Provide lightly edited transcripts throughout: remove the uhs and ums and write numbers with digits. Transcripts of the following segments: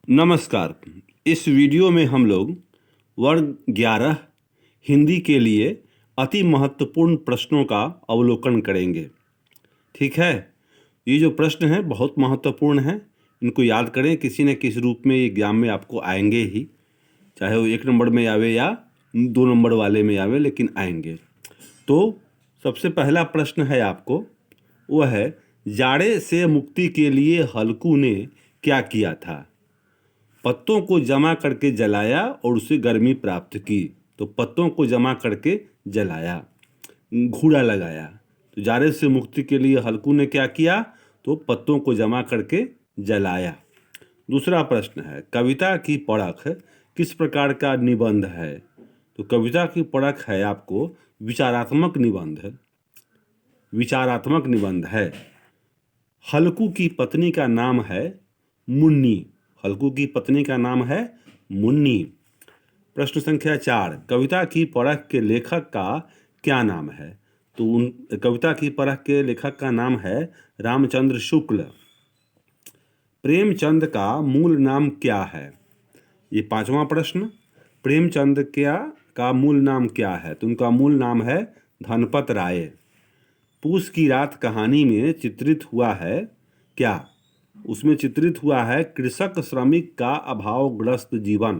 नमस्कार। इस वीडियो में हम लोग वर्ग 11 हिंदी के लिए अति महत्वपूर्ण प्रश्नों का अवलोकन करेंगे। ठीक है, ये जो प्रश्न हैं बहुत महत्वपूर्ण हैं। इनको याद करें, किसी न किसी रूप में एग्जाम में आपको आएंगे ही, चाहे वो 1 नंबर में आवे या 2 नंबर वाले में आवे, लेकिन आएंगे। तो सबसे पहला प्रश्न है आपको, वो है जाड़े से मुक्ति के लिए हल्कू ने क्या किया था? पत्तों को जमा करके जलाया और उसे गर्मी प्राप्त की। तो पत्तों को जमा करके जलाया, घूरा लगाया। तो जाड़े से मुक्ति के लिए हल्कू ने क्या किया? तो पत्तों को जमा करके जलाया। दूसरा प्रश्न है, कविता की परख किस प्रकार का निबंध है? तो कविता की परख है आपको विचारात्मक निबंध। विचारात्मक निबंध है। हल्कू की पत्नी का नाम है मुन्नी। हल्कू की पत्नी का नाम है मुन्नी। प्रश्न संख्या 4, कविता की परख के लेखक का क्या नाम है? तो कविता की परख के लेखक का नाम है रामचंद्र शुक्ल। प्रेमचंद का मूल नाम क्या है? ये 5वां प्रश्न, प्रेमचंद का मूल नाम क्या है? तो उनका मूल नाम है धनपत राय। पूस की रात कहानी में चित्रित हुआ है क्या? उसमें चित्रित हुआ है कृषक श्रमिक का अभावग्रस्त जीवन।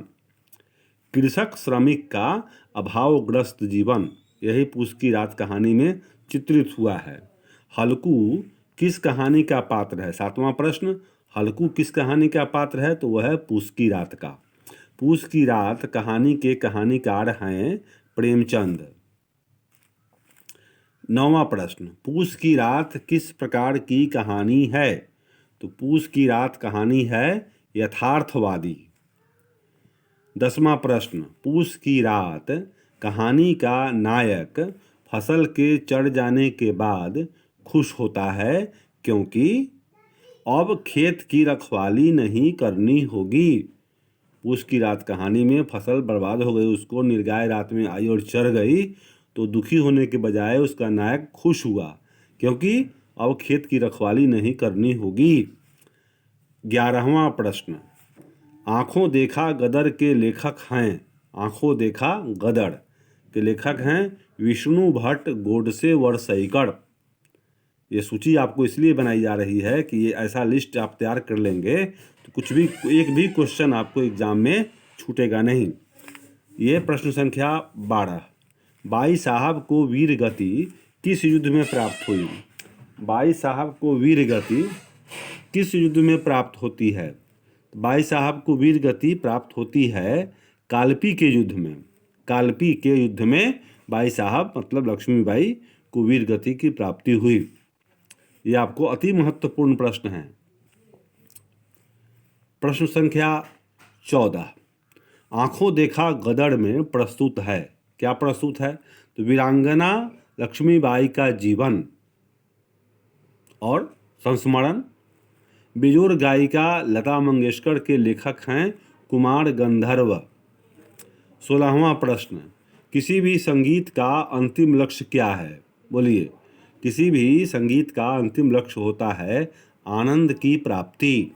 कृषक श्रमिक का अभावग्रस्त जीवन, यही पूस की रात कहानी में चित्रित हुआ है। हल्कू किस कहानी का पात्र है? 7वां प्रश्न, हल्कू किस कहानी का पात्र है? तो वह है पूस की रात का। पूस की रात कहानी के कहानीकार हैं प्रेमचंद। 9वां प्रश्न, पूस की रात किस प्रकार की कहानी है? तो पूस की रात कहानी है यथार्थवादी। 10वां प्रश्न, पूस की रात कहानी का नायक फसल के चढ़ जाने के बाद खुश होता है क्योंकि अब खेत की रखवाली नहीं करनी होगी। पूस की रात कहानी में फसल बर्बाद हो गई, उसको निर्गाय रात में आई और चढ़ गई, तो दुखी होने के बजाय उसका नायक खुश हुआ क्योंकि अब खेत की रखवाली नहीं करनी होगी। 11वां प्रश्न, आंखों देखा गदर के लेखक हैं? आंखों देखा गदर के लेखक हैं विष्णु भट्ट, गोडसे वरसईकर। ये सूची आपको इसलिए बनाई जा रही है कि ये ऐसा लिस्ट आप तैयार कर लेंगे तो कुछ भी एक भी क्वेश्चन आपको एग्जाम में छूटेगा नहीं। ये प्रश्न संख्या 12, बाई साहब को वीर गति किस युद्ध में प्राप्त हुई? बाई साहब को वीर गति किस युद्ध में प्राप्त होती है? बाई साहब को वीर गति प्राप्त होती है कालपी के युद्ध में। कालपी के युद्ध में बाई साहब मतलब लक्ष्मीबाई को वीर गति की प्राप्ति हुई। ये आपको अति महत्वपूर्ण प्रश्न है। प्रश्न संख्या 14, आंखों देखा गदर में प्रस्तुत है, क्या प्रस्तुत है? तो वीरांगना लक्ष्मीबाई का जीवन और संस्मरण। बेजोड़ गायिका लता मंगेशकर के लेखक हैं कुमार गंधर्व। 16वां प्रश्न, किसी भी संगीत का अंतिम लक्ष्य क्या है? बोलिए। किसी भी संगीत का अंतिम लक्ष्य होता है आनंद की प्राप्ति।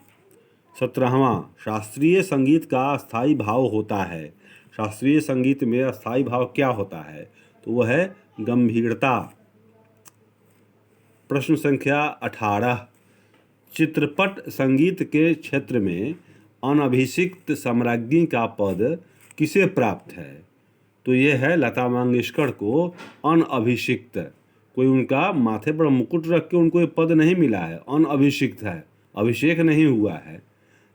17वां, शास्त्रीय संगीत का अस्थाई भाव होता है। शास्त्रीय संगीत में अस्थाई भाव क्या होता है? तो वह है गंभीरता। प्रश्न संख्या 18, चित्रपट संगीत के क्षेत्र में अनभिषिक्त सम्राज्ञी का पद किसे प्राप्त है? तो ये है लता मंगेशकर को अनअभिषिक्त। कोई उनका माथे पर मुकुट रख के उनको ये पद नहीं मिला है, अनअभिषिक्त है, अभिषेक नहीं हुआ है,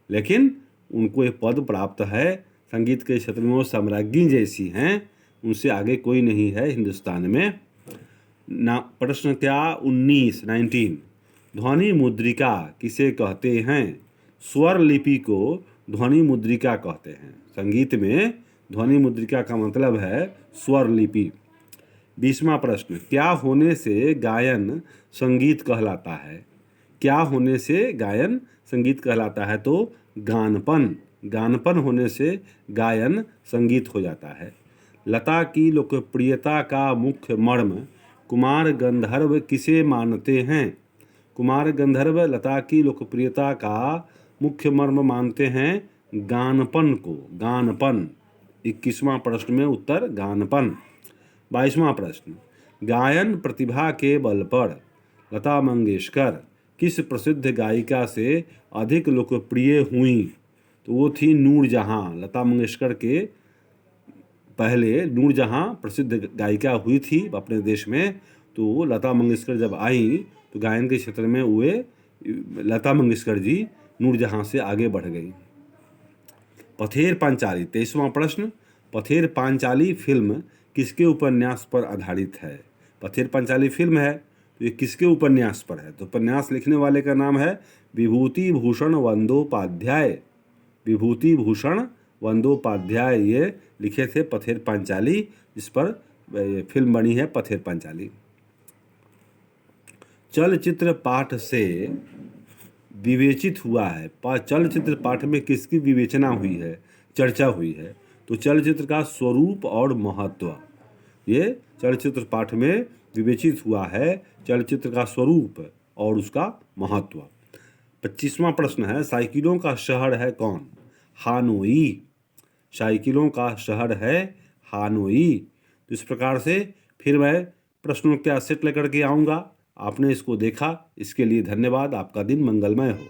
लेकिन उनको ये पद प्राप्त है। संगीत के क्षेत्र में वो सम्राज्ञी जैसी हैं, उनसे आगे कोई नहीं है हिंदुस्तान में। प्रश्न क्या 19, ध्वनि मुद्रिका किसे कहते हैं? स्वर लिपि को ध्वनि मुद्रिका कहते हैं। संगीत में ध्वनि मुद्रिका का मतलब है स्वर लिपि। 20वां प्रश्न, क्या होने से गायन संगीत कहलाता है? क्या होने से गायन संगीत कहलाता है? तो गानपन। गानपन होने से गायन संगीत हो जाता है। लता की लोकप्रियता का मुख्य मर्म कुमार गंधर्व किसे मानते हैं? कुमार गंधर्व लता की लोकप्रियता का मुख्य मर्म मानते हैं गानपन को, गानपन। 21वां प्रश्न में उत्तर गानपन। 22वां प्रश्न, गायन प्रतिभा के बल पर लता मंगेशकर किस प्रसिद्ध गायिका से अधिक लोकप्रिय हुई? तो वो थी नूरजहां। लता मंगेशकर के पहले नूरजहां प्रसिद्ध गायिका हुई थी अपने देश में। तो लता मंगेशकर जब आई तो गायन के क्षेत्र में हुए लता मंगेशकर जी नूरजहां से आगे बढ़ गई। पथेर पांचाली, 23वां प्रश्न, पथेर पांचाली फिल्म किसके उपन्यास पर आधारित है? पथेर पांचाली फिल्म है तो ये किसके उपन्यास पर है? तो उपन्यास लिखने वाले का नाम है विभूति भूषण बंदोपाध्याय। विभूति भूषण बंदोपाध्याय ये लिखे थे पथेर पांचाली, जिस पर फिल्म बनी है पथेर पांचाली। चलचित्र पाठ से विवेचित हुआ है। चलचित्र पाठ में किसकी विवेचना हुई है, चर्चा हुई है? तो चलचित्र का स्वरूप और महत्व, ये चलचित्र पाठ में विवेचित हुआ है। चलचित्र का स्वरूप और उसका महत्व। 25वां प्रश्न है, साइकिलों का शहर है कौन? हानोई। साइकिलों का शहर है हानोई। तो इस प्रकार से फिर मैं प्रश्नों का सेट लेकर के आऊँगा। आपने इसको देखा, इसके लिए धन्यवाद। आपका दिन मंगलमय हो।